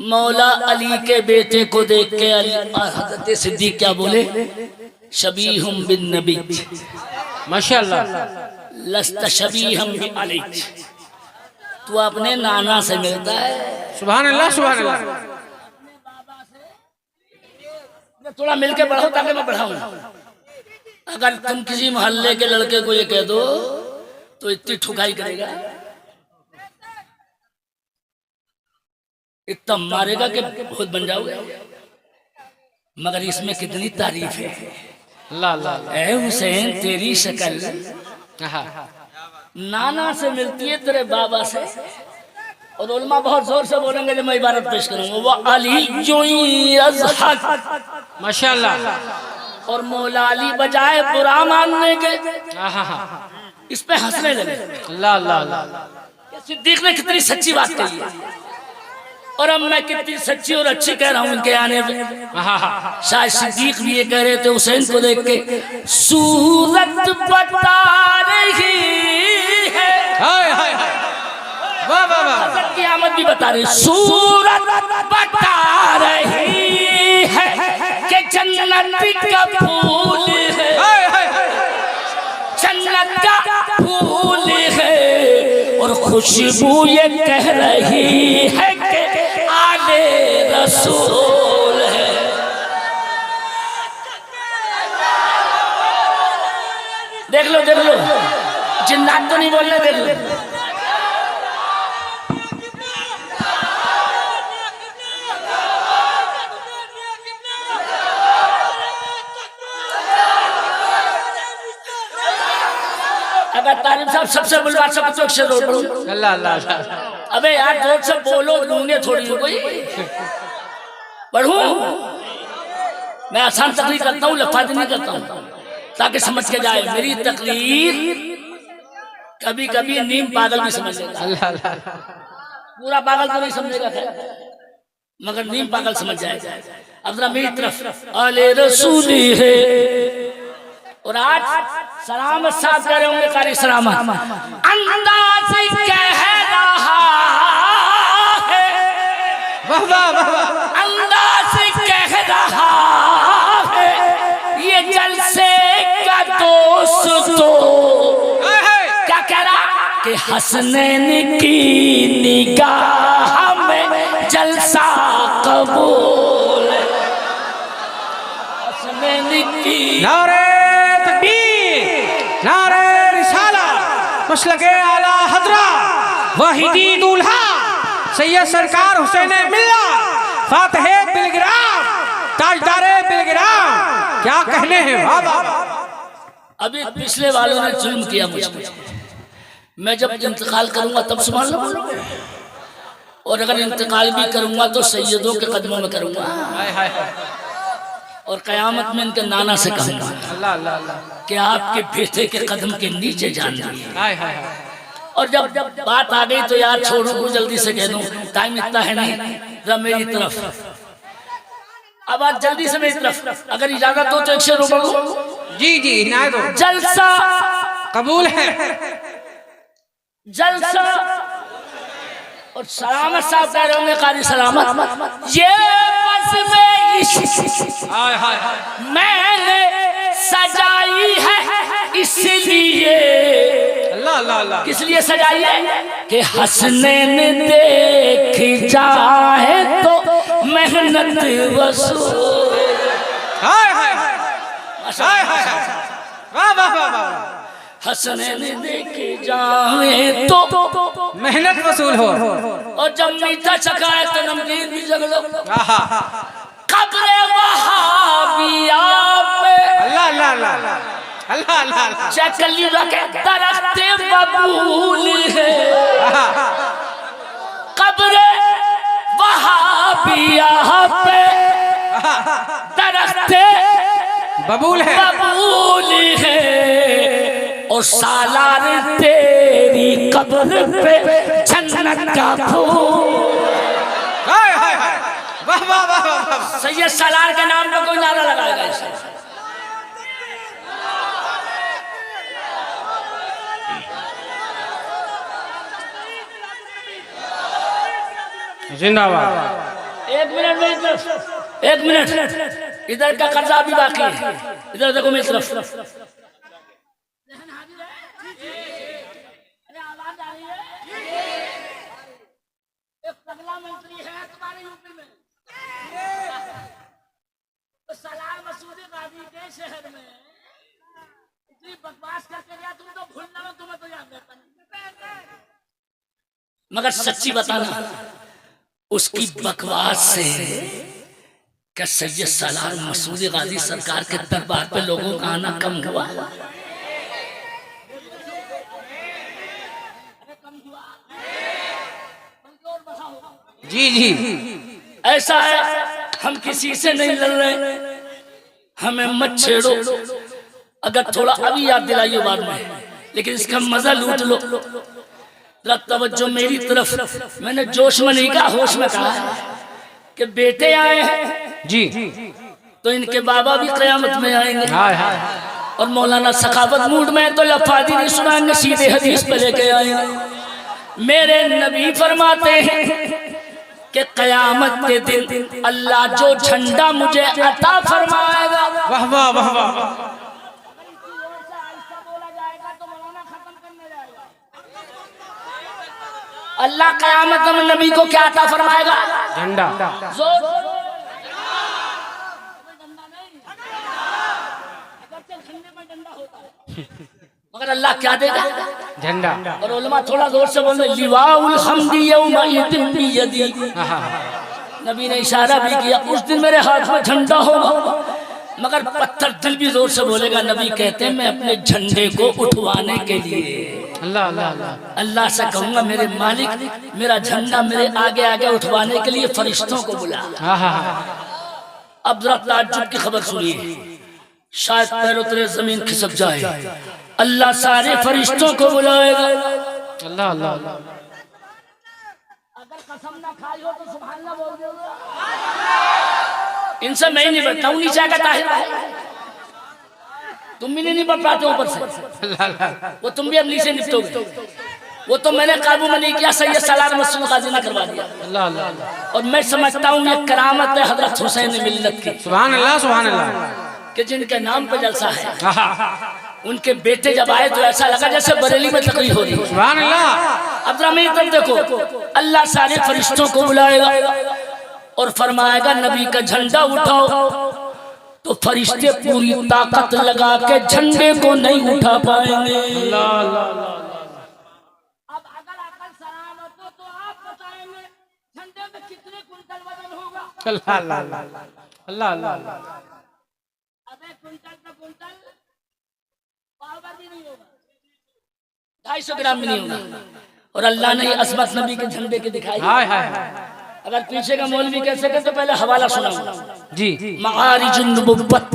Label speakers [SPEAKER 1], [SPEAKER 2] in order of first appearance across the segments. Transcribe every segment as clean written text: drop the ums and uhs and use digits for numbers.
[SPEAKER 1] मौला अली के बेटे को देख के हजरत सिद्दीक क्या बोले, शबीहुम बिन नबी
[SPEAKER 2] माशाअल्लाह।
[SPEAKER 1] लस्त शबीहुम बि अली, तू अपने नाना से मिलता है।
[SPEAKER 2] सुभान अल्लाह सुभान अल्लाह।
[SPEAKER 1] थोड़ा मिलके बढ़ाओ ताकि मैं बढ़ाऊं। अगर तुम किसी मोहल्ले के लड़के को ये कह दो तो इतनी ठुकाई करेगा, इतना मारेगा कि खुद बन जाओगे। मगर इसमें कितनी तारीफ है।
[SPEAKER 2] अल्लाह अल्लाह।
[SPEAKER 1] ऐ हुसैन तेरी शक्ल नाना से मिलती है तेरे बाबा से। और उलमा बहुत जोर से बोलेंगे जब मैं इबारत पेश करूंगा, वो अली जो
[SPEAKER 2] माशाअल्लाह।
[SPEAKER 1] और मौला अली बजाए बुरा मानने के इस पे हंसने लगे।
[SPEAKER 2] अल्लाह अल्लाह अल्लाह।
[SPEAKER 1] सिद्दीक ने कितनी सच्ची बात कही है और अब मैं कितनी सच्ची और अच्छी कह रहा हूं इनके आने में। शायद सिद्दीक भी ये कह रहे थे हुसैन को देख के, सूरत बता रही है,
[SPEAKER 2] वाह वाह वाह,
[SPEAKER 1] की आमद भी बता रही, सूरत बता रही है कि जन्नत का फूल है, जन्नत का फूल है। और खुशबू ये कह रही है कि आले रसूल है। देख लो जिन्नात तो नहीं बोलने, देख लो। अगर तारिफ साहब सबसे बुलवा सब तो अक्षर बोलो।
[SPEAKER 2] अल्लाह अल्लाह।
[SPEAKER 1] अबे यार जोर से बोलो, गूंगे थोड़ी हो कोई। पढ़ूं मैं आसान तकरीर करता हूँ, लफाजी नहीं करता हूँ, ताकि समझ के जाए। मेरी तकरीर कभी कभी नीम पागल भी समझ लेगा।
[SPEAKER 2] अल्लाह अल्लाह।
[SPEAKER 1] पूरा पागल तो नहीं समझेगा खैर, मगर नीम पागल समझ जाएगा। अब जरा मेरी तरफ आले रसूली है। और आज सलामत साहब कह रहे होंगे, कारी सलामत अंदाज कह रहा है, अंदाज कह रहा है ये जलसे का दोस्त। तो क्या कह रहा कि हसनैन की निगाह में जलसा कबूल, हसनैन की
[SPEAKER 2] नारे नारे रिसाला, मसलके आला हजरा, वाहिदी दूल्हा सैयद सरकार हुसैन मिल्ला, फातह बिलग्राम, ताजदारे बिलग्राम, क्या कहने हैं बाबा।
[SPEAKER 1] अभी पिछले वालों ने जुल्म किया मुझे, मैं जब इंतकाल करूंगा तब संभाल लो। और अगर इंतकाल भी करूंगा तो सैयदों के कदमों में करूंगा। और कयामत में इनके नाना से कहूंगा कि आपके बेटे के कदम के नीचे जान दिए। और जब बात आ गई तो यार छोड़ू को जल्दी से कह दूं, टाइम इतना है नहीं। जरा मेरी तरफ अब आज जल्दी से मेरी तरफ, अगर इजाजत हो तो एक शेर बोलो।
[SPEAKER 2] जी जी इनायत हो,
[SPEAKER 1] जलसा
[SPEAKER 2] कबूल है,
[SPEAKER 1] जलसा। और सलामत साहब कह रहे होंगे, कारी सलामत, ये बस में मैंने सजाई है इसलिए।
[SPEAKER 2] अल्लाह अल्लाह अल्लाह।
[SPEAKER 1] किस लिए सजाई है कि हसनैन देख जाए तो मेहनत वसूल।
[SPEAKER 2] हाय हाय हाय हाय, वाह वाह वाह।
[SPEAKER 1] हसनैन देख जाए तो
[SPEAKER 2] मेहनत वसूल हो।
[SPEAKER 1] और जब मीठा चखाए तो नमकीन भी जगलो। कब्र वहाबिया पे
[SPEAKER 2] अल्लाह अल्लाह अल्लाह अल्लाह अल्लाह।
[SPEAKER 1] चकली के दरख्त बबूल है, कब्र वहाबिया पे दरख्त
[SPEAKER 2] बबूल है,
[SPEAKER 1] बबूल है। और सालार तेरी कब्र पे जन्नत का फूल।
[SPEAKER 2] हाय हाय हाय, वाह वाह वाह वाह।
[SPEAKER 1] सैयद सालार के नाम पे कोई नारा लगाएगा इसे।
[SPEAKER 2] जिंदाबाद।
[SPEAKER 1] एक मिनट मेरी तरफ, एक मिनट, इधर का कर्जा भी बाकी है, इधर देखो मेरी तरफ। आवाज आ रही है? एक पगला मंत्री है तुम्हारे यूपी में, तो सलार मसूद गाजी के शहर में इतनी बकवास करके गया, तुम तो भूलना हो, तुम्हें तो याद रहता नहीं। मगर सच्ची बताना, उसकी बकवास से क्या सैयद सलार मसूद गाजी सरकार के दरबार पे लोगों का आना कम हुआ?
[SPEAKER 2] जी जी,
[SPEAKER 1] ऐसा है, हम किसी से नहीं लड़ रहे, हमें मत छेड़ो। अगर थोड़ा अभी याद दिलाइए बाद में, लेकिन इसका मजा लूट लो। जरा तवज्जो मेरी तरफ। मैंने जोश में नहीं कहा, होश में कहा कि बेटे आए हैं
[SPEAKER 2] जी,
[SPEAKER 1] तो इनके बाबा भी कयामत में आएंगे।
[SPEAKER 2] हाय हाय,
[SPEAKER 1] और मौलाना सखावत मूड में तो लफादी नहीं सुनाएंगे, सीधे हदीस पे लेके आएंगे। मेरे नबी फरमाते हैं कि कयामत के दिन अल्लाह जो झंडा मुझे अता फरमाएगा,
[SPEAKER 2] वाह वाह वाह वाह,
[SPEAKER 1] अल्लाह कयामत में नबी को क्या अता फरमाएगा?
[SPEAKER 2] झंडा।
[SPEAKER 1] मगर अल्लाह क्या देगा?
[SPEAKER 2] झंडा।
[SPEAKER 1] और उलमा थोड़ा जोर से बोल रहे, लिवाउल हम्दी यौमइदिन बियदी। नबी ने इशारा भी किया, उस दिन मेरे हाथ में झंडा होगा। मगर पत्थर दिल भी जोर से बोलेगा। नबी कहते हैं मैं अपने झंडे को उठवाने के लिए
[SPEAKER 2] अल्लाह अल्लाह
[SPEAKER 1] अल्लाह से कहूंगा, मेरे मालिक मेरा झंडा मेरे आगे आगे उठवाने के लिए फरिश्तों को बुला। अब जरा ताज्जुब की खबर सुनिए, शायद पैरों तले जमीन खिसक जाए। अल्लाह सारे फरिश्तों को बुलाएगा।
[SPEAKER 2] अल्लाह अल्लाह,
[SPEAKER 1] अगर कसम ना खाई हो तो सुभान अल्लाह बोल दोगे। इनसे मैं ही नहीं बैठता हूँ, नीचे आकर ताहिर भाई तुम भी नहीं बढ़ पाते ऊपर से, वो तुम भी अब नीचे निपटोगे। वो तो मैंने काबू में नहीं किया, सैयद सलार मसूद गाजी ने करवा दिया।
[SPEAKER 2] अल्लाह अल्लाह,
[SPEAKER 1] और मैं समझता हूँ ये करामत है हजरत हुसैन मिल्लत की।
[SPEAKER 2] सुभान अल्लाह सुभान अल्लाह,
[SPEAKER 1] कि जिनके नाम पे जलसा है, उनके बेटे जब आए तो ऐसा लगा जैसे बरेली में तकरीर हो रही है।
[SPEAKER 2] सुभान अल्लाह।
[SPEAKER 1] अब जरा मेरी तरफ देखो, अल्लाह सारे फरिश्तों को बुलाएगा और फरमाएगा नबी का झंडा उठाओ। तो फरिश्ते पूरी ताकत लगा के झंडे को नहीं उठा पाएंगे।
[SPEAKER 2] अल्लाह अल्लाह,
[SPEAKER 1] अब अगर अकल सलामत हो तो आप बताएंगे झंडे में कितने कुंटल वजन होगा?
[SPEAKER 2] अल्लाह अल्लाह अल्लाह अल्लाह,
[SPEAKER 1] अबे कुंटल का कुंटल पावर भी नहीं होगा, 250 ग्राम भी नहीं होगा। और अल्लाह ने असमत नबी के झंडे के दिखाई।
[SPEAKER 2] हाय हाय,
[SPEAKER 1] अगर पीछे का मौलवी कह सके तो पहले हवाला सुनाऊंगा
[SPEAKER 2] जी।
[SPEAKER 1] मआरिजुन नबुव्वत,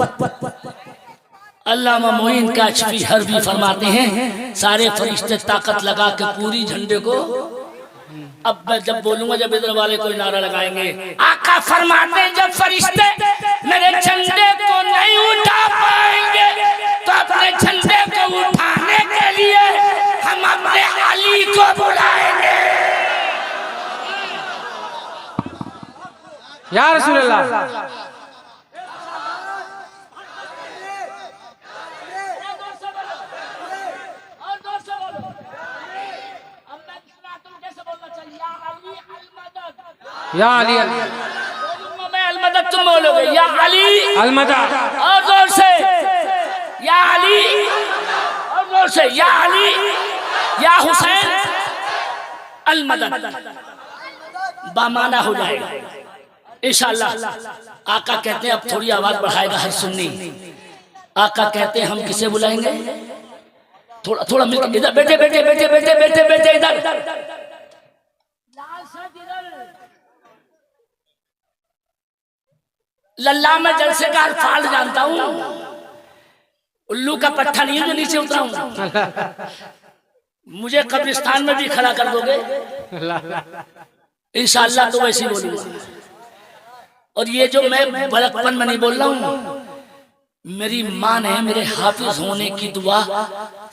[SPEAKER 1] अल्लामा मोइन काशफी हरबी फरमाते हैं सारे फरिश्ते ताकत लगा के पूरी झंडे को। अब मैं जब बोलूंगा, जब इधर वाले कोई नारा लगाएंगे, आका फरमाते जब फरिश्ते मेरे झंडे को नहीं उठा पाएंगे तो अपने झंडे को उठाने के लिए हम अपने अली को बुलाएंगे।
[SPEAKER 2] या रसूल अल्लाह, या अली
[SPEAKER 1] मैं अलमदद, तुम बोलोगे या अली
[SPEAKER 2] अलमदद,
[SPEAKER 1] और जोर से या अली, और जोर से या अली या हुसैन अलमदद, बामाना हो जाएगा इंशाअल्लाह। आका कहते हैं, अब थोड़ी आवाज बढ़ाएगा हर सुन्नी। आका कहते हैं हम किसे बुलाएंगे? थोड़ा थोड़ा मिलकर इधर बैठे बैठे बैठे बैठे बैठे बैठे इधर लल्ला में जलसे का अल्फाज जानता हूँ, उल्लू का पट्टा नहीं है जो नीचे उतराऊंगा। मुझे कब्रिस्तान में भी खड़ा कर दोगे इंशाअल्लाह तो वैसे ही बोलूंगा। और ये जो मैं बड़कपन में नहीं बोल रहा हूँ, मेरी माँ ने मेरे हाफिज होने की दुआ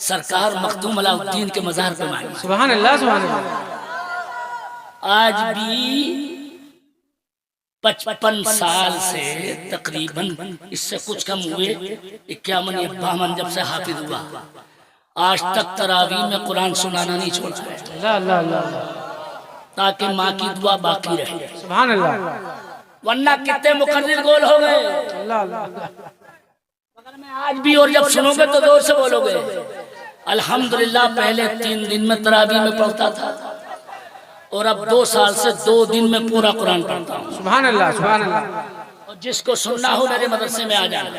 [SPEAKER 1] सरकार मखदूम अलाउद्दीन के मज़ार पे मांगी।
[SPEAKER 2] सुभान अल्लाह सुभान अल्लाह।
[SPEAKER 1] आज भी 55 साल से तकरीबन, इससे कुछ कम हुए 51 या 52 जब से हाफिज हुआ, आज तक तरावी में कुरान सुनाना नहीं छोड़ा है। ताकि माँ की दुआ बाकी रहे।
[SPEAKER 2] सुभान अल्लाह।
[SPEAKER 1] वरना कितने मुकर्रिर गोल हो गए। मगर मैं आज भी, और जब सुनोगे तो जोर से बोलोगे। अल्हम्दुलिल्लाह पहले 3 दिन में तरावी में पढ़ता था, और अब 2 साल से 2 दिन में पूरा कुरान पढ़ता हूँ।
[SPEAKER 2] सुभान अल्लाह, सुभान अल्लाह।
[SPEAKER 1] और जिसको सुनना हो मेरे मदरसे में आ जाए।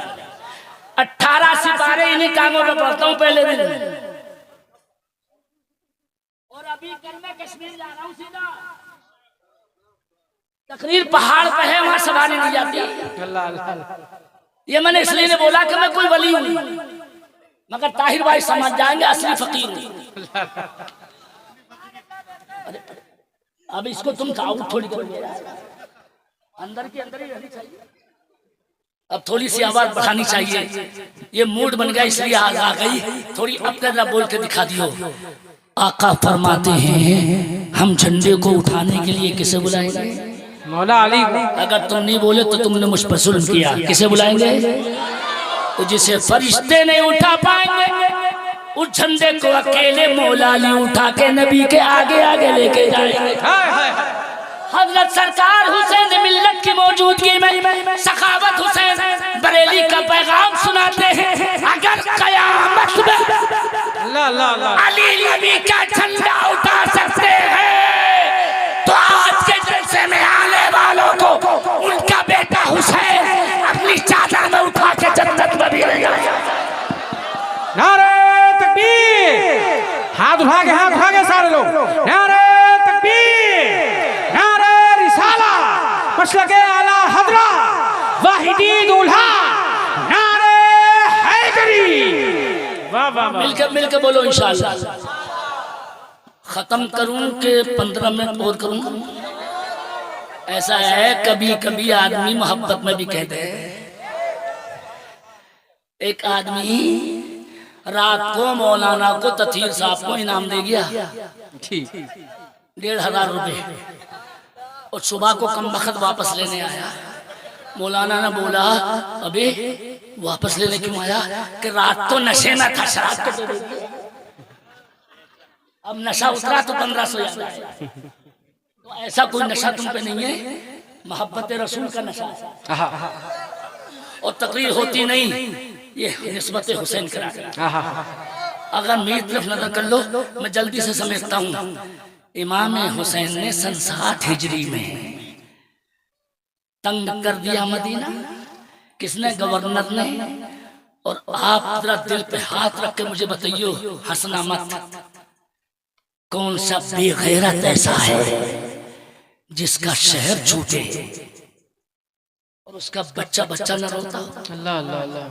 [SPEAKER 1] 18 सिपारे इन्हीं कानों में पढ़ता हूँ पहले दिन। और अभी कल मैं कश्मीर जा रहा हूँ सीधा। तकरीर पहाड़ पे है, वहां सवारी नहीं जाती।
[SPEAKER 2] अल्लाह अल्लाह।
[SPEAKER 1] ये मैंने इसलिए नहीं बोला कि मैं कोई वली हूँ, मगर ताहिर भाई समझ जाएंगे असली फकीर हूँ। अब इसको तुम आउट थोड़ी करोगे, अंदर के अंदर ही रहनी चाहिए। अब थोड़ी सी आवाज बढ़ानी चाहिए। ये मूड बन गया इसलिए आज आ गई थोड़ी। अब जरा बोल के दिखा दियो। आका फरमाते हैं हम झंडे को उठाने के लिए किसे बुलाएंगे?
[SPEAKER 2] मौला अली।
[SPEAKER 1] अगर तुम नहीं बोले तो तुमने मुझ पर जुल्म किया। किसे बुलाएंगे? तो जिसे फरिश्ते नहीं उठा पाएंगे उस झंडे को अकेले मौला अली उठा के नबी के आगे आगे लेके जाएंगे। हजरत सरकार हुसैन मिल्लत की मौजूदगी में सखावत हुसैन बरेली का पैगाम सुनाते हैं। अगर कयामत में अली नबी का झंडा उठा सकते हैं तो आज के जलसे में आने वालों को उनका बेटा हुसैन अपनी चादर में उठा के जन्नत में भी ले जाएगा।
[SPEAKER 2] नारे तकबीर। हाथ उठा के सारे लोग नारे तकबीर, नारे रिसाला, मसलके आला हजरा, वाहिदी दूल्हा, नारे हैदरी। वाह वाह वाह।
[SPEAKER 1] मिलके बोलो इंशाअल्लाह। खत्म करूं कि 15 मिनट और करूं? ऐसा है कभी कभी आदमी मोहब्बत में भी कहते हैं। एक आदमी रात को मौलाना को तथीर साहब को इनाम दे गया 1500 रुपए, और सुबह को कम वक्त वापस लेने आया। मौलाना ने बोला अबे वापस लेने क्यों आया? कि रात तो नशे में था, शराब को दे दे। अब नशा उतरा तो 1500 याद आया। तो ऐसा कोई नशा तुम पे नहीं है, मोहब्बत रसूल का नशा। और तकरीर होती नहीं, ये निस्बत हुसैन करा। अगर मेरी तरफ नजर कर लो, मैं जल्दी से समझता हूँ। इमाम हुसैन ने सन 7 हिजरी में तंग कर दिया मदीना। किसने? गवर्नर ने। और आप जरा दिल पे हाथ रख के मुझे बताइयो, हंसना मत, कौन सा बेगैरत ऐसा है जिसका शहर छूटे और उसका बच्चा न रोता?
[SPEAKER 2] अल्लाह अल्लाह अल्लाह।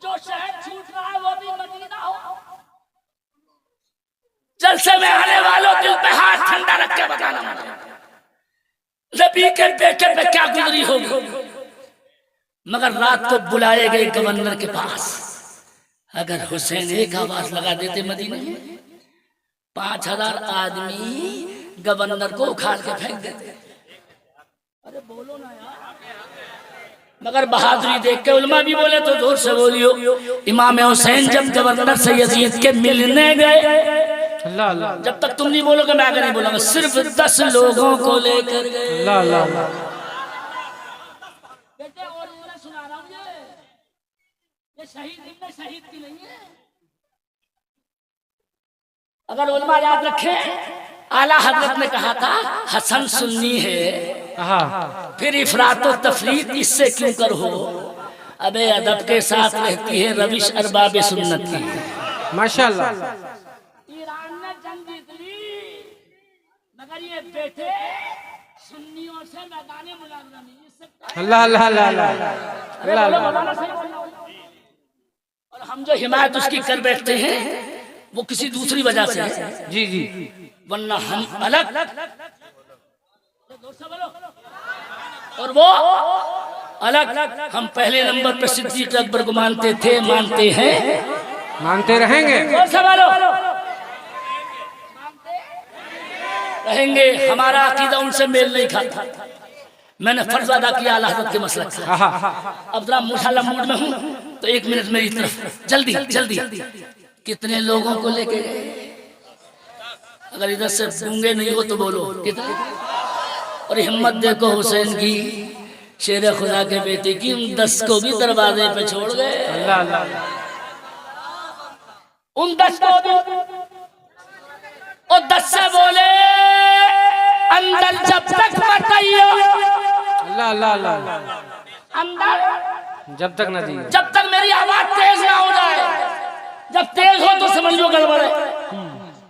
[SPEAKER 1] जो शहर छूट रहा है वो भी मदीना हो। जलसे में आने वालों दिल पे हाथ ठंडा रख के बताना नबी के बेटे पे क्या गुजरी होगी। मगर रात को बुलाए गए गवर्नर के पास। अगर हुसैन एक आवाज लगा देते मदीने में, 5000 आदमी गवर्नर को उखाड़ के फेंक देते। अरे बोलो ना यार। मगर बहादुरी देख के उलमा भी बोले तो जोर से बोलियो। इमाम हुसैन जब गवर्नर से यजीद के मिलने गए,
[SPEAKER 2] अल्लाह अल्लाह।
[SPEAKER 1] जब तक तुम नहीं बोलोगे मैं आगे नहीं बोलूंगा। सिर्फ 10 लोगों को लेकर गए।
[SPEAKER 2] अल्लाह अल्लाह।
[SPEAKER 1] बेटे और मैं सुना रहा हूँ, ये शहीद की नहीं है। अगर उलमा याद रखे, आला हजरत ने कहा था हसन सुन्नी है, फिर इफरात और तफरीत इससे क्यों कर हो। अबे अदब के साथ रहती है रविश अरबाब सुन्नत की।
[SPEAKER 2] माशाल्लाह।
[SPEAKER 1] ईरान ने जंग जीत ली, मगर ये बेटे सुन्नियों से मैदाने मुलाजमा नहीं जीत सकता।
[SPEAKER 2] अल्लाह अल्लाह अल्लाह अल्लाह।
[SPEAKER 1] और हम जो हिमायत उसकी कर बैठते हैं वो किसी दूसरी वजह से है।
[SPEAKER 2] जी जी।
[SPEAKER 1] वरना हम अलग और वो अलग। हम पहले नंबर पर सिद्दीक अकबर को मानते थे, मानते हैं,
[SPEAKER 2] मानते रहेंगे,
[SPEAKER 1] रहेंगे। हमारा अकीदा उनसे मेल नहीं खाता। मैंने फर्ज अदा किया अल्लाह हज़रत के मसलक से। अब जरा मुशाला मूड में हूँ तो 1 मिनट मेरी तरफ जल्दी जल्दी। कितने लोगों को लेके गए? अगर इधर से गूंगे नहीं हो तो बोलो कितने। और हिम्मत देखो हुसैन की, शेर खुदा के बेटे की, उन 10 को भी दरवाजे पे छोड़ गए।
[SPEAKER 2] अल्लाह अल्लाह।
[SPEAKER 1] उन 10 को भी, और 10 से बोले अंदर जब तक मत आइयो।
[SPEAKER 2] अल्लाह अल्लाह अल्लाह।
[SPEAKER 1] अंदर
[SPEAKER 2] जब तक ना जी,
[SPEAKER 1] जब तक मेरी आवाज तेज ना हो जाए। जब तेज हो तो समझ लो गड़बड़ है,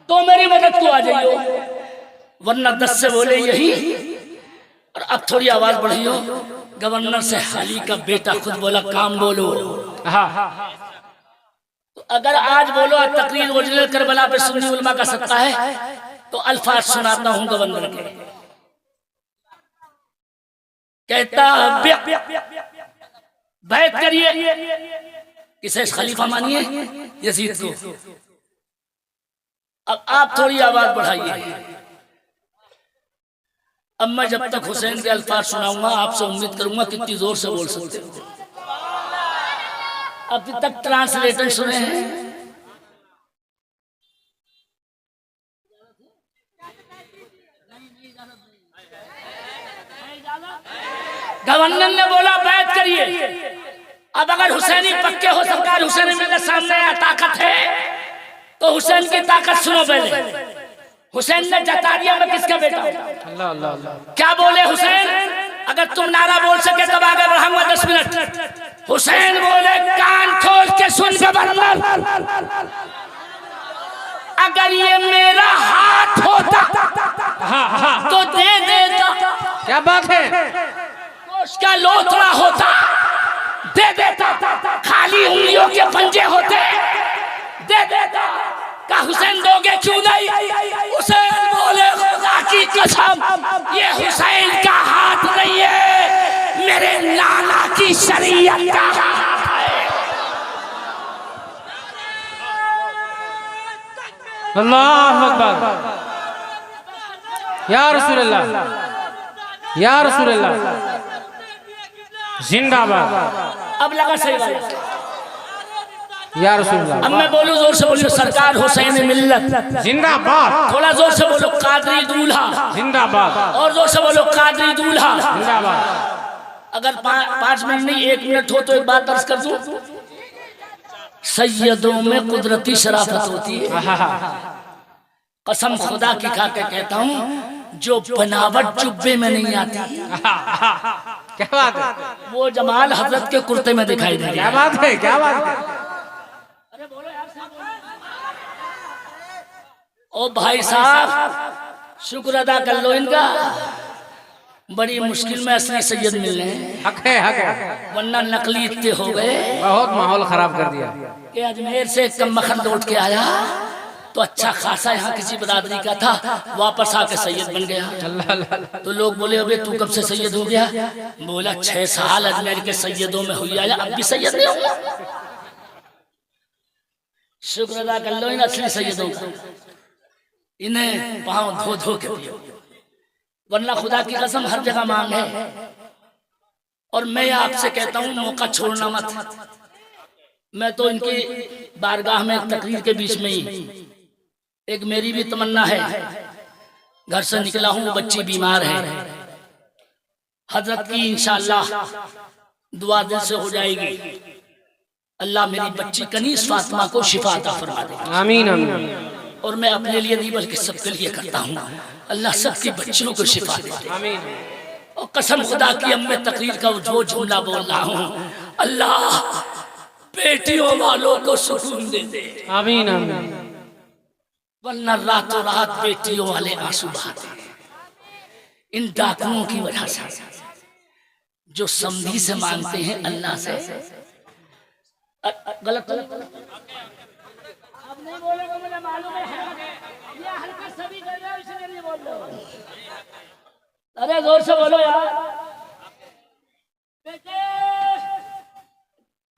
[SPEAKER 1] तो मेरी मदद को आ जाइयो, वरना 10 से बोले यही। और अब थोड़ी आवाज बढ़ी हो, गवर्नर से हाली का बेटा खुद बोला काम बोलो। तो अगर आज बोलो तकरीर ओरिजिनल करबला पे सुन्नी उलमा का सत्ता है तो अल्फाज सुनाता हूं गवर्नर के। कहता बैत करिए, किसे खलीफा मानिए यजीद को। अब आप थोड़ी आवाज बढ़ाइए। अब मैं जब तक हुसैन के अल्फाज सुनाऊंगा आपसे उम्मीद करूंगा कितनी जोर से बोल सकते हो। अभी तक ट्रांसलेटर सुने हैं? गवर्नर ने बोला बैत करिए। अब अगर हुसैनी पक्के हो सरकार, हुसैन मेरे सामने ताकत है तो हुसैन की ताकत सुनो पहले। हुसैन ने जता दिया मैं किसका बेटा हूं।
[SPEAKER 2] अल्लाह अल्लाह अल्लाह।
[SPEAKER 1] क्या बोले हुसैन? अगर तुम नारा बोल सके तब आगे बढ़ाऊंगा 10 मिनट। हुसैन बोले कान खोल के सुन गवर्नर, अगर ये मेरा हाथ होता तो दे देता।
[SPEAKER 2] क्या बात है?
[SPEAKER 1] उसका लोथड़ा होता दे देता, खाली उंगलियों के पंजे होते दे देता। का हुसैन दोगे क्यों नहीं? हुसैन बोले खुदा की कसम ये हुसैन का हाथ नहीं है, मेरे नाना की शरीयत का हाथ है।
[SPEAKER 2] अल्लाह अकबर। या रसूल अल्लाह, या रसूल अल्लाह, जिंदाबाद।
[SPEAKER 1] अब लगा सही बात।
[SPEAKER 2] या रसूल अल्लाह।
[SPEAKER 1] अब मैं बोलूं जोर से बोलियो सरकार हुसैन मिल्लत
[SPEAKER 2] जिंदाबाद।
[SPEAKER 1] थोड़ा जोर से बोलो कादरी दूल्हा
[SPEAKER 2] जिंदाबाद।
[SPEAKER 1] और जोर से बोलो कादरी दूल्हा।
[SPEAKER 2] जिंदाबाद।
[SPEAKER 1] अगर 5 मिनट नहीं 1 मिनट हो तो एक बात अर्ज कर दूं। सैयदों में कुदरती शराफत होती है। कसम खुदा की खा के कहता हूँ जो बनावट जुब्बे में नहीं आती।
[SPEAKER 2] क्या बात है?
[SPEAKER 1] वो जमाल हजरत के कुर्ते में दिखाई दे।
[SPEAKER 2] क्या बात है? क्या बात है?
[SPEAKER 1] अरे बोलो यार ओ भाई साहब, शुक्र अदा कर लो इनका, बड़ी मुश्किल में असली सैयद मिल रहे हैं।
[SPEAKER 2] हक है, हक है,
[SPEAKER 1] वरना नकली इतने हो गए,
[SPEAKER 2] बहुत माहौल खराब कर दिया।
[SPEAKER 1] कि अजमेर से कम मखन लौट के आया तो अच्छा खासा यहाँ किसी बरादरी का था, वापस आके सैयद बन गया। तो लोग बोले अबे तू कब से सैयद हो गया? बोला 6 साल अजमेर के सैयदों में हुई आया, अब भी सैयद नहीं होगा। शुक्र अदा कर लो इन असली सैयदों का, इन्हें पाँव धो धो के पियो, वरना खुदा की कसम हर जगह मांग है। और मैं आपसे कहता हूँ मौका छोड़ना मत। मैं तो इनकी बारगाह में तकरीर के बीच में ही एक मेरी भी तमन्ना है, घर से निकला हूँ, बच्ची बीमार है, हजरत की इंशाअल्लाह दुआ दिल से हो जाएगी। अल्लाह मेरी बच्ची कनीस फातिमा को शिफा अता फरमा दे।
[SPEAKER 2] आमीन आमीन।
[SPEAKER 1] और मैं अपने लिए नहीं बल्कि सबके लिए करता हूँ, अल्लाह सबकी बच्चियों को शिफा दे दे। और कसम खुदा की अब मैं तकरीर का जो जुमला बोल रहा हूँ, अल्लाह बेटियों वालों को सुकून दे दे।
[SPEAKER 2] आमीन आमीन।
[SPEAKER 1] वरना रातों रात बेटियों वाले आंसू बहाते इन डाकुओं की वजह से, जो समधी से मांगते हैं अल्लाह से। गलत अब नहीं बोलेगा, मुझे मालूम है ये हरकत सभी कर रहे हो, इसलिए बोल रहे हो। अरे जोर से बोलो यार। बेटे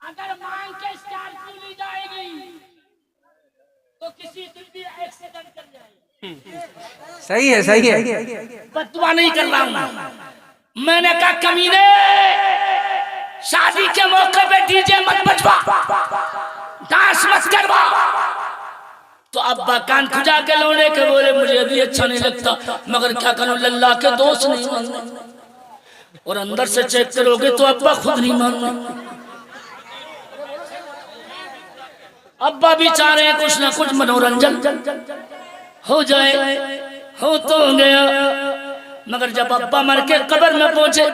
[SPEAKER 1] अगर मांग के स्कॉर्पियो ली जाएगी तो किसी दिन भी एक्सीडेंट कर जाएगी।
[SPEAKER 2] सही है, सही है।
[SPEAKER 1] बददुआ नहीं कर रहा हूँ, मैंने कहा कमीने, शादी के मौके पे डीजे मत बजवा, डांस मत करवा। तो अब्बा कान खुजा के लौटे के बोले मुझे भी अच्छा नहीं लगता, मगर क्या करूं, लल्ला के दोस्त नहीं मानने। और अंदर से चेक करोगे तो अब्बा खुद नहीं मानना। अब्बा भी चाह रहे हैं कुछ ना कुछ मनोरंजन हो जाए, हो तो गया। मगर जब अब्बा मर के कब्र में पहुंचे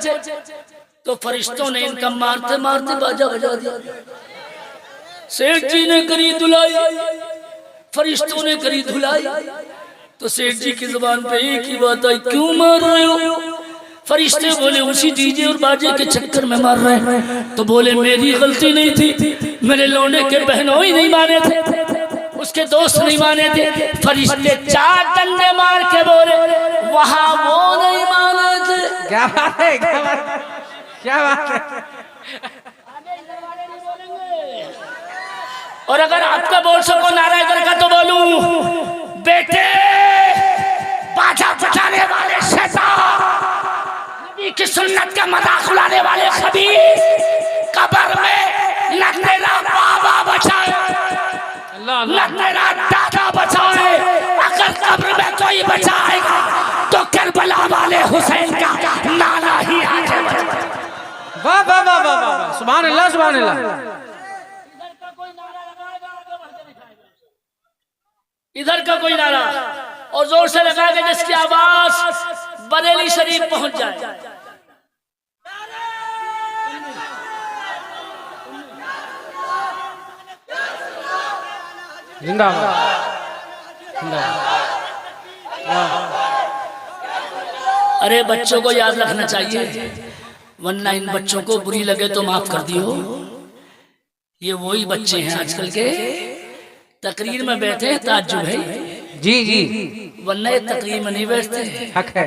[SPEAKER 1] तो फरिश्तों ने इनका मारते मारते बाजा बजा दिया। सेठ जी ने करी धुलाई, फरिश्तों ने करी धुलाई। तो सेठ जी की जुबान पे एक ही बात आई, क्यों मार रहे हो? फरिश्ते बोले उसी डीजे और बाजे के चक्कर में मार रहे हैं। तो बोले मेरी गलती नहीं थी, मेरे लौंडे के बहनों ही नहीं माने थे, उसके दोस्त नहीं माने थे। फरिश्ते 4 डंडे मार के बोले वहां वो नहीं माने थे।
[SPEAKER 2] क्या बात है, क्या बात है, क्या बात है।
[SPEAKER 1] और अगर आपका बोल सको नारा इधर का तो बोलूं, बेटे बाजा बजाने वाले शैतान, नबी की सुन्नत का मजाक उड़ाने वाले खबीर, कब्र में न तेरा बाबा बचाए न तेरा दादा बचाए, अगर कब्र में कोई बचाएगा तो करबला वाले हुसैन का नाना ही आगे बचाए।
[SPEAKER 2] वाह वाह वाह वाह वाह, सुभान अल्लाह सुभान अल्लाह।
[SPEAKER 1] इधर का कोई नारा और जोर से लगाएगा जिसकी आवाज बरेली शरीफ पहुंच जाए।
[SPEAKER 2] जिंदाबाद जिंदाबाद।
[SPEAKER 1] अरे बच्चों को याद रखना चाहिए, वरना इन बच्चों को बुरी लगे तो माफ कर दियो। ये वही बच्चे हैं आजकल के तकरीर में बैठे हैं, ताज्जुब है
[SPEAKER 2] जी जी,
[SPEAKER 1] वरना ये तकरीर में नहीं बैठते,
[SPEAKER 2] हक है।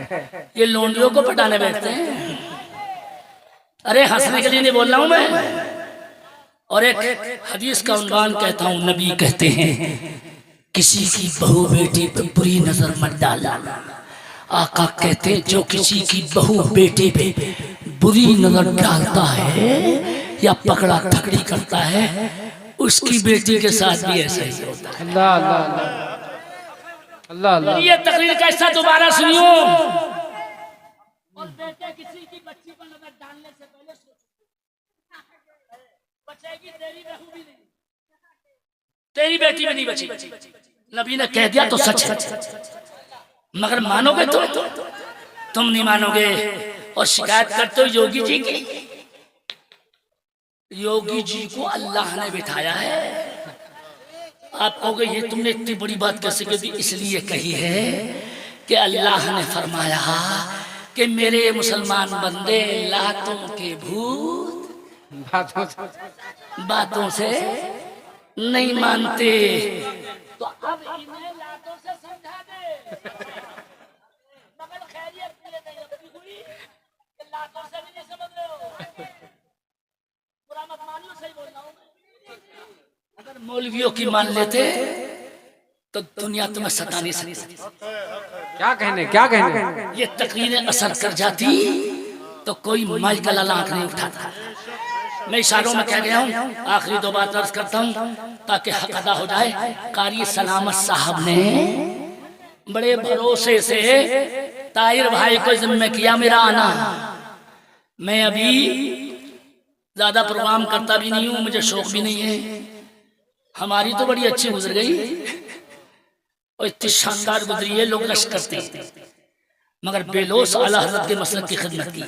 [SPEAKER 1] ये लोंडियों को पटाने बैठते हैं। अरे हंसने के लिए नहीं बोल रहा हूं मैं। और एक हदीस का उन्वान कहता हूं, नबी कहते हैं किसी की बहू बेटी पे बुरी नजर मत डालना। आका कहते हैं जो किसी की बहू बेटी पे बुरी नजर डालता है या पकड़ा ठकड़ी करता है, उसकी बेटी के साथ भी ऐसा ही होता है।
[SPEAKER 2] अल्लाह अल्लाह अल्लाह अल्लाह।
[SPEAKER 1] ये तकरीर का हिस्सा दोबारा सुनियो। और बेटे किसी की बच्ची पर नजर डालने से पहले बचेगी तेरी बहू भी नहीं, तेरी बेटी भी नहीं बची। नबी ने कह दिया तो सच है, मगर मानोगे तो तुम नहीं मानोगे। और शिकायत करते हो योगी जी की। योगी जी को अल्लाह ने बिठाया है। आप कहोगे ये तुमने इतनी बड़ी बात कैसे कह दी? इसलिए कही है कि अल्लाह ने फरमाया कि मेरे मुसलमान बंदे लातों के भूत बातों से नहीं मानते, तो अब इन्हें लातों से समझा दे। मगर खैरियत के लिए नहीं हुई कि लातों से भी नहीं समझ रहे हो। बुरा मत मानियो, सही बोल रहा हूं मैं। अगर मौलवियों की मान लेते तो दुनिया तुम्हें सता नहीं सकती।
[SPEAKER 2] क्या कहने, क्या कहने।
[SPEAKER 1] ये तकरीरें असर कर जाती तो कोई माई का लाला आंख नहीं उठाता। मैं इशारों में कह गया हूँ, आखिरी 2 बात अर्ज करता हूँ ताकि हक अदा हो जाए। कारी सलामत साहब ने बड़े भरोसे से ताहिर भाई को जिम्मे किया मेरा आना। मैं अभी ज्यादा प्रोग्राम करता भी नहीं हूँ, मुझे शौक भी नहीं है। हमारी तो बड़ी अच्छी गुजर गई और इतनी शानदार गुजरी है, लोग रश करते हैं। मगर बेलोस आला हज़रत के मसलक की खिदमत की,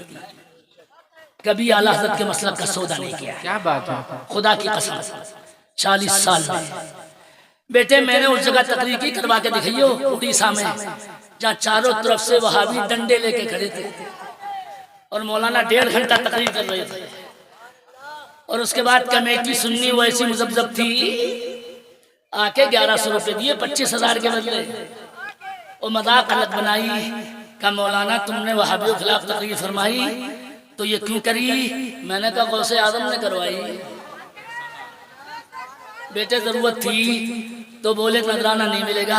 [SPEAKER 1] कभी आला हज़रत के मसलक का सौदा नहीं किया।
[SPEAKER 2] क्या बात है,
[SPEAKER 1] खुदा की कसम 40 साल में। बेटे मैंने उस जगह तकरीर की, करवा के दिखाइयो, उड़ीसा में, जहाँ चारों तरफ से वहाबी डंडे लेके खड़े थे और मौलाना 1.5 घंटा तकरीर कर रहे थे। और उसके बाद कमेटी सुन्नी वैसी मुजब्जब थी, आके 1100 रुपए दिए 25,000 के बदले। और मजाक अलग बनाई का मौलाना तुमने वहाबियों के खिलाफ तकरीर फरमाई तो ये क्यों करी? मैंने कहा गौसे आजम ने करवाई। बेटे जरूरत थी तो बोले नजराना नहीं मिलेगा,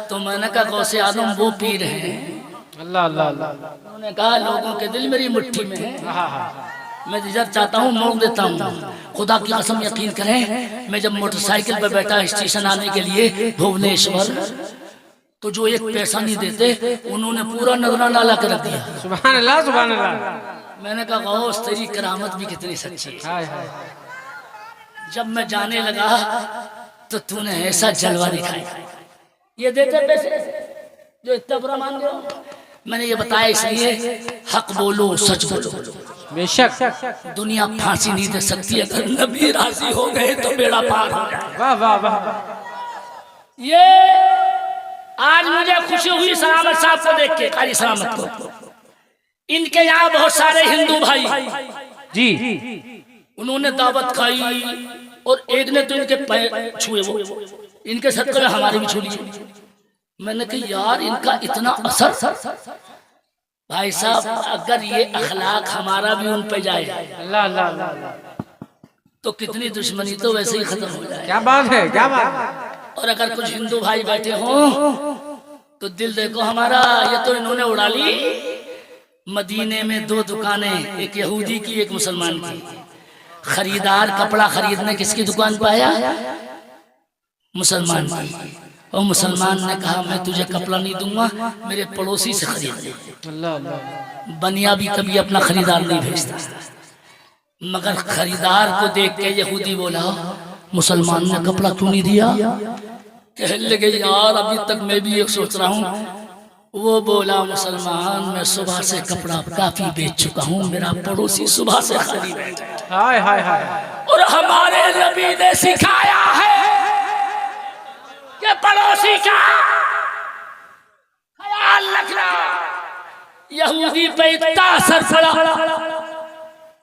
[SPEAKER 1] तो मैंने कहा गौसे आजम वो पीर हैं
[SPEAKER 2] अल्लाह अल्लाह अल्लाह।
[SPEAKER 1] उन्होंने कहा लोगों के दिल मेरी मुट्ठी में है,
[SPEAKER 2] हाँ हाँ
[SPEAKER 1] मैं जिधर चाहता हूँ मोड़ देता हूँ। खुदा की कसम यकीन करें, मैं जब मोटरसाइकिल पर बैठा स्टेशन आने के लिए भुवनेश्वर, तो जो एक पैसा नहीं देते उन्होंने पूरा नजराना ला के रख दिया।
[SPEAKER 2] सुभान अल्लाह सुभान अल्लाह।
[SPEAKER 1] मैंने कहा गौस तेरी करामत भी कितनी सच्ची है।
[SPEAKER 2] हाय हाय।
[SPEAKER 1] जब मैं जाने लगा तो तूने ऐसा जलवा दिखाया। ये देते पैसे जो इतना बुरा मान गए। मैंने ये बताया इसलिए हक बोलो सच बोलो।
[SPEAKER 2] बेशक
[SPEAKER 1] दुनिया फांसी नहीं दे सकती, अगर नबी राजी हो गए तो बेड़ा पार हो जाए।
[SPEAKER 2] वाह वाह वाह।
[SPEAKER 1] ये आज मुझे खुशी हुई सलामत साहब को देख के, कारी सलामत को। इनके यहाँ बहुत सारे हिंदू भाई
[SPEAKER 2] जी
[SPEAKER 1] उन्होंने दावत खाई और एक ने तो इनके पैर छुए, वो इनके सदक़े में हमारे भी छू लिए। मैंने कहा यार इनका इतना असर। भाई साहब अगर ये अखलाक हमारा भी उन पे जाए
[SPEAKER 2] अल्लाह अल्लाह अल्लाह,
[SPEAKER 1] तो कितनी दुश्मनी तो वैसे ही खत्म हो जाए।
[SPEAKER 2] क्या बात है क्या बात है।
[SPEAKER 1] और अगर कुछ हिंदू भाई बैठे हों तो दिल देखो हमारा, ये तो इन्होंने उड़ा ली। मदीने में 2 दुकानें, एक यहूदी की एक मुसलमान की। खरीदार कपड़ा खरीदने किसकी दुकान पे आया? मुसलमान की। और मुसलमान ने कहा मैं तुझे कपड़ा नहीं दूंगा, मेरे पड़ोसी से खरीद ले।
[SPEAKER 2] अल्लाह अल्लाह।
[SPEAKER 1] बनिया भी कभी अपना खरीदार नहीं भेजता, मगर खरीदार को देख के यहूदी बोला मुसलमान ने कपड़ा क्यों नहीं दिया? कहने लगे यार अभी तक मैं भी एक सोच रहा हूँ। वो बोला मुसलमान मैं सुबह से कपड़ा काफी बेच चुका हूँ, मेरा पड़ोसी सुबह से खाली बैठा है।
[SPEAKER 2] हाय हाय हाय।
[SPEAKER 1] और हमारे नबी ने सिखाया है कि पड़ोसी का ख्याल रखना। यहूदी पे इतना असर पड़ा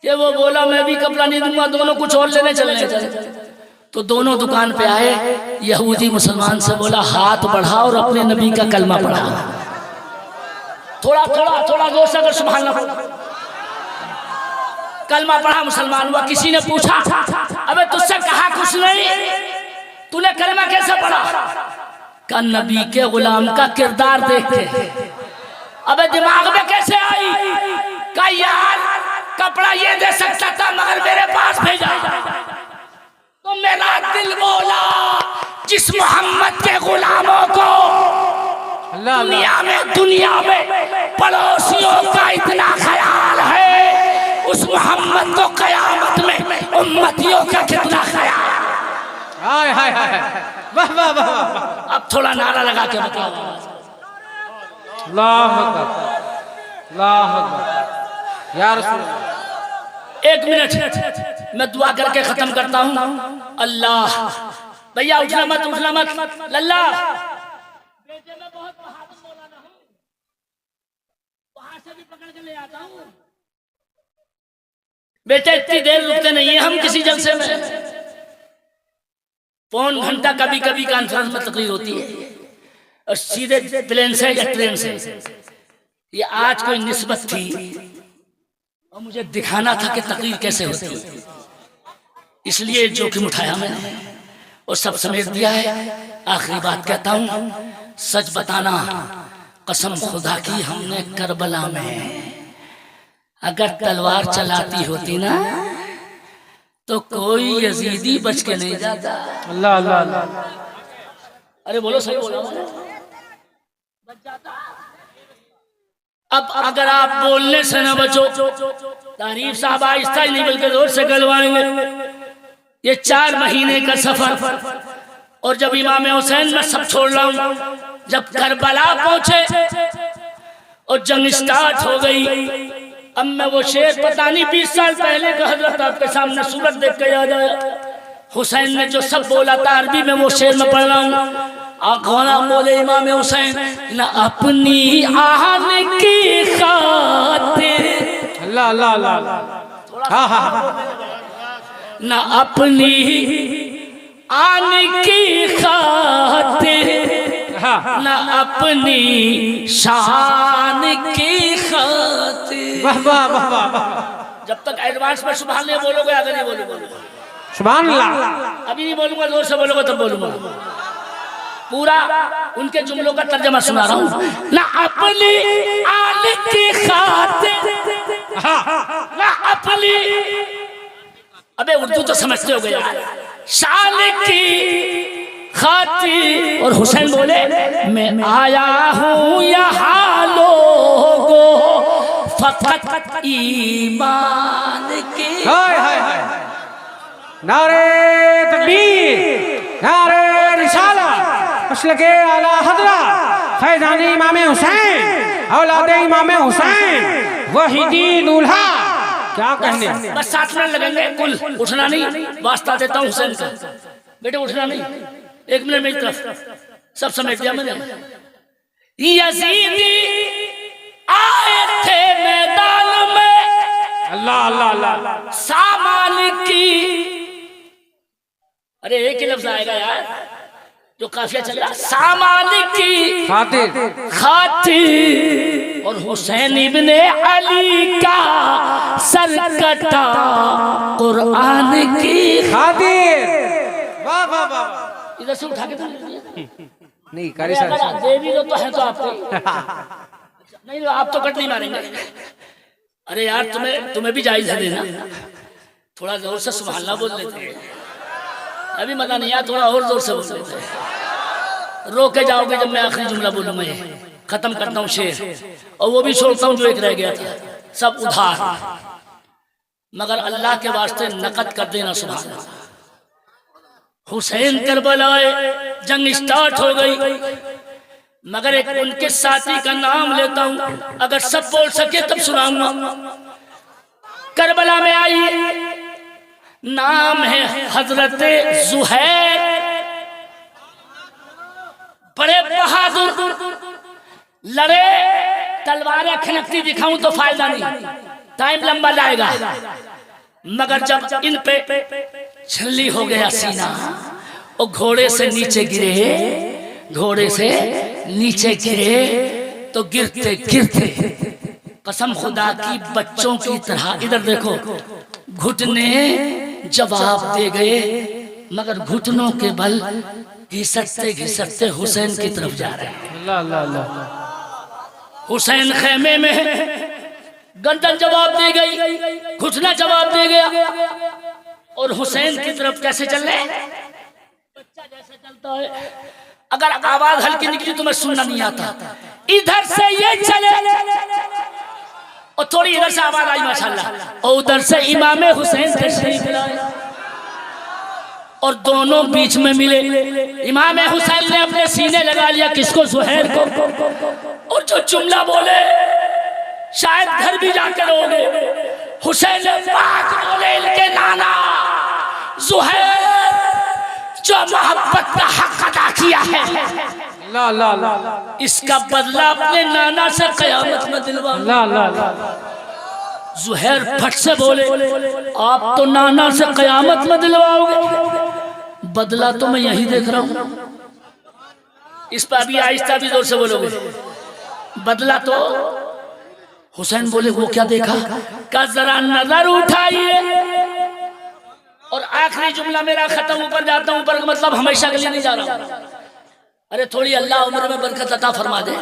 [SPEAKER 1] कि वो बोला मैं भी कपड़ा नहीं दूंगा, दोनों कुछ और लेने चले। तो दोनों दुकान पे आए। यहूदी मुसलमान से बोला हाथ बढ़ा और अपने नबी का कलमा पढ़ा। थोड़ा थोड़ा थोड़ा जोर से अगर सुभान अल्लाह। कलमा पढ़ा, मुसलमान हुआ। किसी ने पूछा अबे तुझसे कहा कुछ नहीं, तूने कलमा कैसे पढ़ा? का नबी के गुलाम का किरदार देखते। अबे दिमाग में कैसे आई? का यार कपड़ा ये दे सकता था मगर मेरे पास भेजा। तो मेरा दिल बोला जिस मोहम्मद के गुलामों को दुनिया में पड़ोसियों का इतना ख्याल है, उस मोहम्मद को कयामत में उम्मतियों का कितना ख्याल।
[SPEAKER 2] हाय हाय हाय। वाह वाह वाह।
[SPEAKER 1] अब थोड़ा नारा लगा के बताओ।
[SPEAKER 2] अल्लाह अकबर अल्लाह अकबर या रसूल अल्लाह।
[SPEAKER 1] 1 मिनट मैं दुआ करके खत्म करता हूँ। अल्लाह भैया उठना मत लल्ला। बेटे मैं बहुत बहादुर मौलाना हूँ, वहां से भी पकड़ के ले आता हूँ। बेटे इतनी देर रुकते नहीं है हम किसी जलसे में। पौन घंटा कभी कभी कॉन्फ्रेंस में तकरीर होती है और सीधे प्लेन से या ट्रेन से। ये आज कोई निस्बत थी और मुझे दिखाना था कि तकरीर कैसे होती है, इसलिए जोखिम उठाया मैंने और सब समेट दिया है। आखिरी बात कहता हूँ, सच बताना कसम खुदा की हमने करबला में अगर तलवार चलाती होती ना तो कोई यजीदी बच के नहीं जाता।
[SPEAKER 2] अल्लाह अल्लाह अल्लाह।
[SPEAKER 1] अरे बोलो सही बोलो बच जाता। अब अगर आप बोलने से न बचो, तारीफ साहब आहिस्ता ही नहीं बल्कि जोर से गलवाएंगे। ये 4 महीने का सफर और जब इमाम हुसैन में सब छोड़ रहा हूं, जब करबला पहुंचे और जंग स्टार्ट हो गई। अब मैं वो शेर पता नहीं 20 साल पहले का हजरत आपके सामने सूरत देख के याद आया। हुसैन ने जो सब बोला था अरबी में वो शेर में पढ़ रहा हूँ। आखोना बोले इमाम हुसैन न अपनी आन की खातिर।
[SPEAKER 2] अल्लाह अल्लाह अल्लाह। हाँ हाँ।
[SPEAKER 1] न अपनी आन की खातिर न अपनी शान की खातिर।
[SPEAKER 2] वाह वाह वाह वाह।
[SPEAKER 1] जब तक एडवांस में सुभान नहीं बोलोगे आगे नहीं बोलोगे।
[SPEAKER 2] सुभान अल्लाह।
[SPEAKER 1] अभी नहीं बोलूंगा, जोर से बोलोगे तब बोलूंगा। पूरा उनके जुमलों का तर्जमा सुना रहा हूँ। ना अपनी आल की खातिर, ना अपनी, अबे उर्दू तो समझते हो गया, शान की खातिर। और हुसैन बोले मैं आया हूँ यहाँ लोगों फकत ईमान की।
[SPEAKER 2] हाय हाय हाय, नारे तकबीर, नारे रिसाला, मसलके आला हजरा फैजानी इमाम हुसैन, औलादे इमाम हुसैन, वहीदी दूल्हा। क्या कहने,
[SPEAKER 1] बस 7 मिनट लगेंगे कुल। उठना नहीं, वास्ता देता हूँ हुसैन का। बेटे उठना नहीं, 1 मिनट मेरी तरफ, सब समेट दिया मैंने। यजीदी आए थे मैदान में,
[SPEAKER 2] अल्लाह अल्लाह अल्लाह,
[SPEAKER 1] सामान की, अरे एक ही लफ्ज आएगा यार जो काफिया चल रहा, सामान की
[SPEAKER 2] खातिर,
[SPEAKER 1] खातिर। और हुसैन इब्ने अली का सर कटा कुरान की
[SPEAKER 2] खातिर। वाह वाह वाह,
[SPEAKER 1] इधर से उठा के
[SPEAKER 2] नहीं करे
[SPEAKER 1] अगर देवी तो है तो आपको नहीं, तो आप तो कट नहीं मारेंगे। अरे यार तुम्हें भी जायज है देना, थोड़ा जोर से सुभान अल्लाह बोल लेते हैं। अभी मजा नहीं आया, थोड़ा और जोर से बोल लेते हैं। रो के जाओगे जब मैं आखिरी जुमला बोलूंगा, ये खत्म करता हूँ शेर, और वो भी छोड़ता हूँ जो एक रह गया था। सब उधार, मगर अल्लाह के वास्ते नकद कर देना सुभान अल्लाह। हुसैन करबलाए जंग स्टार्ट हो गई, मगर एक उनके साथी का नाम लेता हूं, अगर सब बोल सके तब सुनाऊंगा। करबला में आई, नाम है हजरत जुहैर, बड़े बहादुर, लड़े, तलवारें खनकती दिखाऊं तो फायदा नहीं, टाइम लंबा जाएगा। मगर जब इन पे छल्ली हो गया सीना, और घोड़े से नीचे गिरे, घोड़े से नीचे गिरे, तो गिरते गिरते कसम खुदा की बच्चों की तरह, इधर देखो, घुटने जवाब दे गए, मगर घुटनों के बल घिसटते घिसटते हुसैन की तरफ जा रहे हैं।
[SPEAKER 2] अल्लाह अल्लाह अल्लाह।
[SPEAKER 1] हुसैन खेमे में, गर्दन जवाब दे गई, घुटना जवाब दे गया, और हुसैन की तरफ कैसे चल रहे, बच्चा जैसे चलता है। अगर आवाज हल्की निकली तो मैं सुनना नहीं आता। इधर से ये चले, और थोड़ी इधर से आवाज आई माशाल्लाह, और उधर से इमाम हुसैन तशरीफ लाए, और दोनों बीच में मिले। इमाम हुसैन ने अपने सीने लगा लिया, किसको, जुहैर को, और जो जुमला बोले शायद घर भी जाकर रोगे। हुसैन पाक बोले, इनके नाना जुहैर जो मोहब्बत का हक अदा किया है,
[SPEAKER 2] अल्लाह अल्लाह अल्लाह,
[SPEAKER 1] इसका बदला अपने नाना से कयामत में दिलवा।
[SPEAKER 2] अल्लाह अल्लाह अल्लाह।
[SPEAKER 1] जुहैर फट से बोले, आप तो नाना से कयामत में दिलवाओगे, बदला तो मैं यही देख रहा हूं। इस पर अभी आहिस्ता भी जोर से बोलोगे, बदला तो। हुसैन बोले, वो क्या देखा, का जरा नजर उठाइए, और आखिरी जुमला मेरा खत्म, ऊपर जाता हूं, ऊपर का मतलब हमेशा के लिए नहीं जा रहा। अरे थोड़ी अल्लाह उम्र में बरकत अता फरमा दे,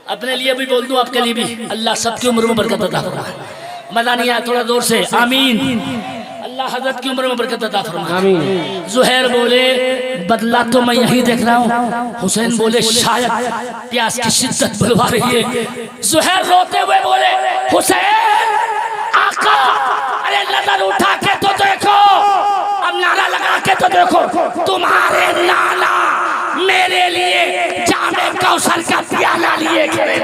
[SPEAKER 1] अपने लिए भी बोल दूं, आपके लिए भी, अल्लाह सबकी उम्र में बरकत अता फरमा। मजा नहीं आया, थोड़ा जोर से आमीन। अल्लाह हजरत की उम्र में बरकत अता फरमा, आमीन। जुहैर बोले, बदला तो मैं यही देख रहा हूँ। हुसैन बोले, शायद प्यास की शिद्दत बुलवा रही है। जुहैर रोते हुए बोले, हुसैन आका, अरे नजर उठा के तो देखो, अब नारा लगा के तो देखो, तुम्हारे नाना मेरे लिए जामे कौसर का प्याला लिए खड़े।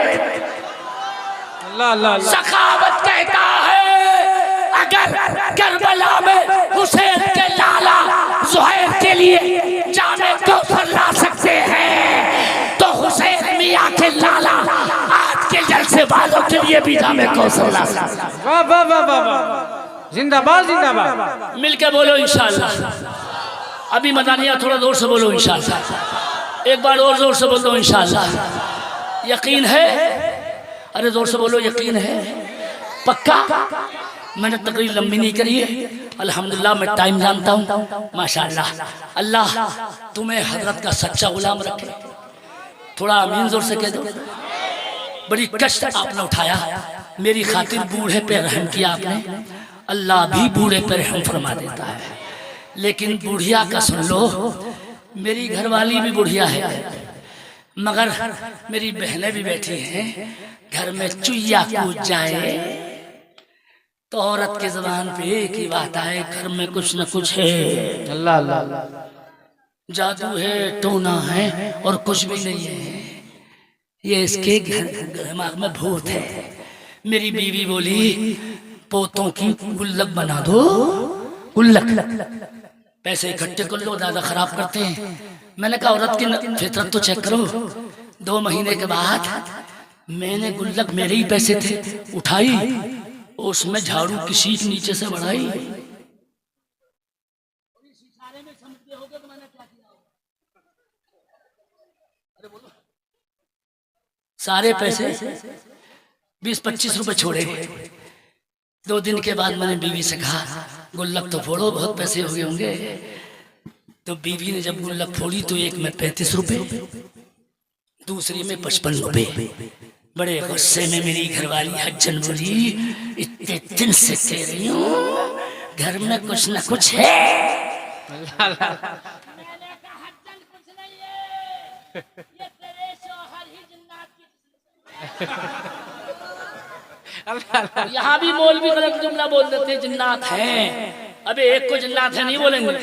[SPEAKER 2] अल्लाह अल्लाह अल्लाह।
[SPEAKER 1] सखावत कहता है, अगर करबला में हुसैन के लाला जुहैर के लिए जामे कौसर ला सकते हैं, तो हुसैन मियां के लाला आज के जलसे वालों के लिए भी जामे कौसर ला सकते हैं।
[SPEAKER 2] वाह वाह वाह वाह, जिंदाबाद जिंदाबाद।
[SPEAKER 1] मिलके बोलो इंशाअल्लाह। अभी मजा नहीं आया, थोड़ा जोर से बोलो इंशाअल्लाह। एक बार और जोर से बोलो इंशाअल्लाह। यकीन है, अरे जोर से बोलो, यकीन है, पक्का। मैंने तकरीर लंबी नहीं करी है, अल्हम्दुलिल्लाह मैं टाइम जानता हूँ। माशाअल्लाह, अल्लाह तुम्हें हजरत का सच्चा गुलाम रखे। थोड़ा आमीन जोर से कह दो। बड़ी कष्ट आपने उठाया, मेरी खातिर बूढ़े पे रहम किया आपने। अल्लाह भी बूढ़े पे रहम फरमा देता है, लेकिन बुढ़िया का सुन लो। मेरी घरवाली भी बुढ़िया है, मगर मेरी बहनें भी बैठी हैं। घर में चुईया कूद जाए तो औरत के ज़बान पे एक ही बात आए, घर में कुछ न कुछ है।
[SPEAKER 2] अल्लाह अल्लाह,
[SPEAKER 1] जादू है, टोना है और कुछ भी नहीं है। ये इसके दिमाग में भूत है। मेरी बीवी बोली पोतों की गुल्लक बना दो। गुल्लक पैसे इकट्ठे कर लो, दादा खराब करते हैं। मैंने कहा औरत की फितरत तो चेक करो। 2 महीने के बाद मैंने गुल्लक, मेरे ही पैसे थे, उठाई, उसमें झाड़ू की शीट नीचे से बढ़ाई। सारे पैसे 20-25 रुपए छोड़े। 2 दिन के बाद मैंने बीवी से कहा गुल्लक तो फोड़ो, बहुत पैसे हो गए होंगे। तो बीवी ने जब गुल्लक फोड़ी तो एक में 35 रुपए, दूसरी में 55 रुपए। बड़े गुस्से में मेरी घरवाली हज्जन बोली इतने दिन से कह रही हूँ घर में कुछ न कुछ है। यहाँ भी मौलवी गलत जुमला बोल देते हैं, जिन्नात हैं। अबे एक को जिन्नात है नहीं बोलेंगे,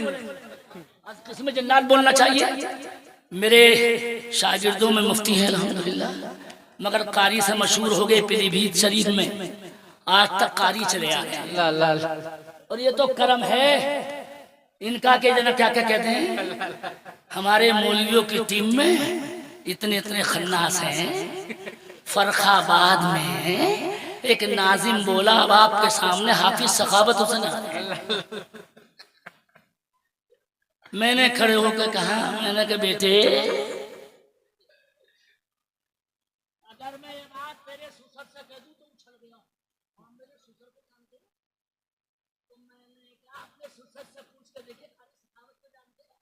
[SPEAKER 1] किसमें जिन्नात बोलना चाहिए। मेरे शागिर्दों में मुफ्ती है अल्हम्दुलिल्लाह, मगर कारी से मशहूर हो गए पीलीभीत शरीफ में। आज तक कारी चले आ गए। और ये तो करम है इनका के जना क्या क्या कहते हैं। हमारे मौलवियों की टीम में इतने इतने खन्नास हैं। फरखाबाद में एक नाजिम बोला, अब आपके सामने हाफिज सखावत हुसैन। मैंने खड़े होकर कहा, मैंने कहा बेटे अगर मैं ये बात तेरे ससुर से कह दूं तो उछल गया। हम मेरे ससुर को जानते हो? तो मैंने कहा अपने ससुर से पूछ के देखिए सखावत को जानते हैं।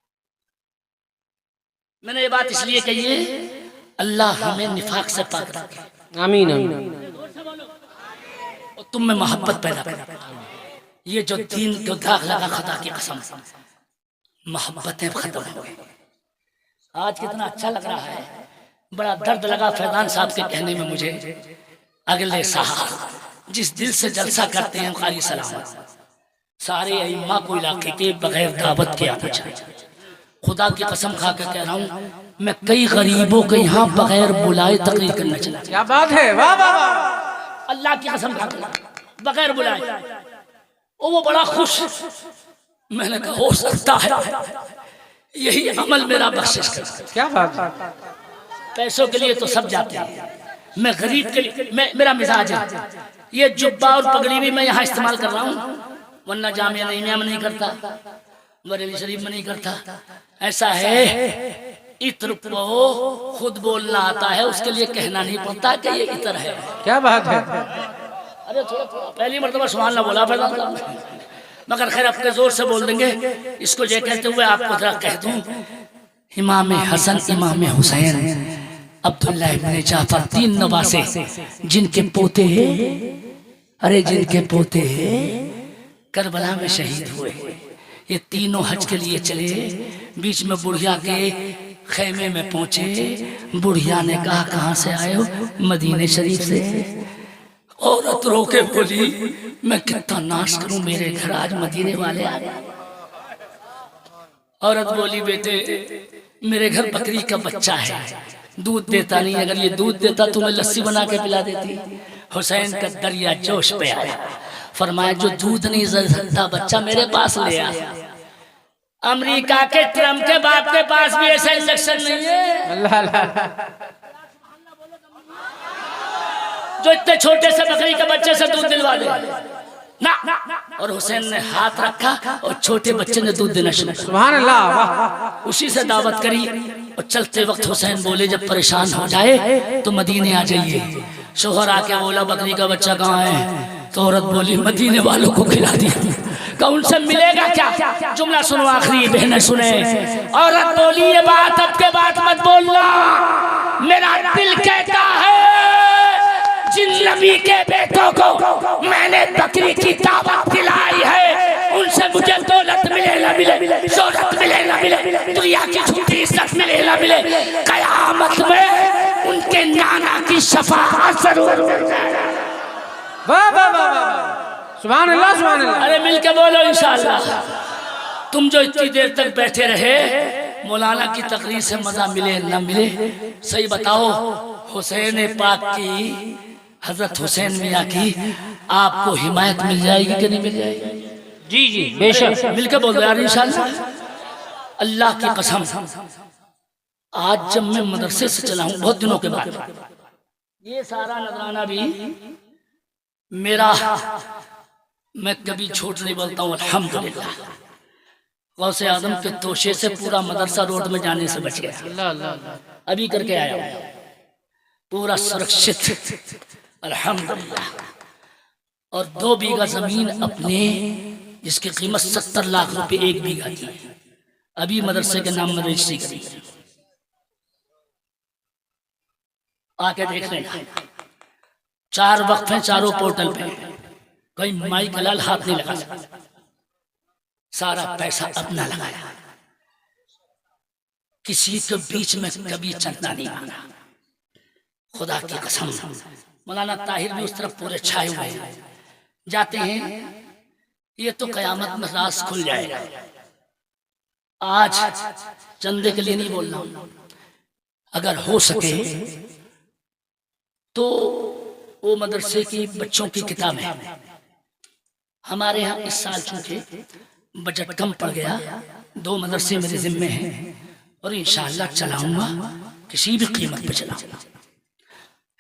[SPEAKER 1] मैंने ये बात इसलिए कही है अल्लाह हमें निफाक से पाक रखे।
[SPEAKER 2] आमीन आमीन।
[SPEAKER 1] और तुम में मोहब्बत पैदा कर। ये जो दीन को दाग लगा, खुदा की कसम मोहब्बतें खत्म हो गई। आज कितना अच्छा लग रहा है, बड़ा दर्द लगा फैजान साहब के कहने में मुझे। अगले साहब जिस दिल से जलसा करते हैं कारी सलामत, सारे अइम्मा को इलाके के बगैर दावत के आना चाहिए। खुदा की कसम खा कर कह रहा हूँ, मैं कई गरीबों के यहाँ बगैर बुलाए तकरीर करना चला।
[SPEAKER 2] क्या बात है, वाह वाह वाह।
[SPEAKER 1] अल्लाह की कसम खा कर बगैर बुलाए, वो बड़ा खुश। मैंने कहा हो सकता है यही अमल मेरा बख्शिश कर।
[SPEAKER 2] क्या बात है।
[SPEAKER 1] पैसों के लिए तो सब जाते हैं, मैं गरीब के लिए मेरा मिजाज है। ये जुब्बा और पगड़ी भी मैं यहाँ इस्तेमाल कर रहा हूँ, वरना जामिया नईमिया में नहीं करता, बरेली शरीफ में नहीं करता। ऐसा है इत्र को खुद बोलना आता है, उसके लिए कहना नहीं पड़ता कि ये इत्र है।
[SPEAKER 2] क्या बात है।
[SPEAKER 1] अरे थोड़ा पहली मर्तबा सुभान अल्लाह बोला फैजान, मगर खैर अपने जोर से बोल देंगे। इसको ये कहते हुए आपको जरा कह दूं, इमाम हसन, इमाम हुसैन, अब्दुल्लाह इब्न जाफर, 3 नवासे जिनके पोते हैं, अरे जिनके पोते हैं करबला में शहीद हुए। ये तीनों हज के लिए चले, बीच में बुढ़िया के खेमे में पहुंचे। बुढ़िया ने कहा कहाँ से आए हो? मदीने शरीफ से। औरत रो के बोली मैं कितना नाश करूं, मेरे घर आज मदीने वाले आ गए। औरत बोली बेटे मेरे घर बकरी का बच्चा है, दूध देता नहीं, अगर ये दूध देता तो मैं लस्सी बना के पिला देती। हुसैन का दरिया जोश पे आया, फरमाया जो दूध नहीं सकता बच्चा मेरे पास ले आ। अमेरिका के ट्रम्प के बाप के पास भी ऐसा इंजेक्शन नहीं है
[SPEAKER 2] अल्लाह अल्लाह।
[SPEAKER 1] जो इतने छोटे से बकरी के बच्चे से दूध दिलवा दे ना। और हुसैन ने हाथ रखा और छोटे बच्चे ने दूध देना शुरू किया।
[SPEAKER 2] सुभान अल्लाह।
[SPEAKER 1] उसी से दावत करी। और चलते वक्त हुसैन बोले जब परेशान हो जाए तो मदीने आ जाइए। शोहर आके बोला बकरी का बच्चा कहाँ है? तो औरत बोली मदीने वालों को खिला दिया। तो उनसे मिलेगा क्या? जुमला सुनो आखिरी, बहनें सुने। औरत बोली ये बात अब के बाद मत बोलना, मेरा दिल कहता है जिन नबी के बेटों को मैंने बकरी की दावत दिलाई है उनसे मुझे दौलत मिले ना मिले, शोहरत मिले ना मिले, दुनिया की झूठी इज्जत मिले ना मिले, कयामत में उनके नाना की शफाअत जरूर।
[SPEAKER 2] वाह वाह वाह वाह, सुभान अल्लाह सुभान अल्लाह।
[SPEAKER 1] अरे मिल के बोलो इंशाअल्लाह। तुम जो इतनी देर तक बैठे रहे, मौलाना की तकरीर से मजा मिले ना मिले, सही बताओ, हुसैन पाक की, हजरत हुसैन मियाँ की आपको हिमायत मिल जाएगी कि नहीं मिल जाएगी?
[SPEAKER 2] जी जी बेशक,
[SPEAKER 1] मिलकर बोल यार इंशाअल्लाह। अल्लाह की कसम, आज जब मैं मदरसे से चला हूं बहुत दिनों के बाद, ये सारा नजराना भी मेरा, मैं कभी झूठ नहीं बोलता हूँ अल्हम्दुलिल्लाह, गौसे आदम के तोशे से पूरा मदरसा रोड में जाने से बच गया। अभी करके आया हूं, पूरा सुरक्षित अल्हम्दुलिल्लाह। और 2 बीघा जमीन अपने, जिसकी कीमत 70 लाख रुपए 1 बीघा की, अभी मदरसे के नाम में रजिस्ट्री करी, आके देख लेना। 4 वक्त हैं, चारों पोर्टल पे, कोई माई का लाल हाथ नहीं लगा सकता, सारा पैसा अपना लगाया, किसी के बीच में कभी चंदा नहीं मांगा, खुदा की कसम। मौलाना ताहिर भी उस तरफ पूरे छाए हुए हैं, जाते हैं, ये तो कयामत में राज खुल जाएगा। आज चंदे के लिए नहीं बोल रहा हूं, अगर हो सके तो वो मदरसे की बच्चों की किताब है, हमारे यहाँ इस साल चूंकि बजट कम पड़ गया, 2 मदरसे मेरे जिम्मे हैं और इंशाअल्लाह चलाऊंगा, किसी भी कीमत पे चलाऊंगा।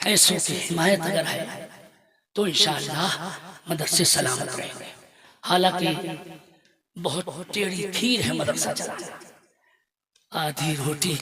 [SPEAKER 1] ऐसों की हिमायत अगर है तो इंशाअल्लाह मदरसे सलामत रहेंगे। हालांकि बहुत टेढ़ी खीर है मदरसा चलाना, आधी रोटी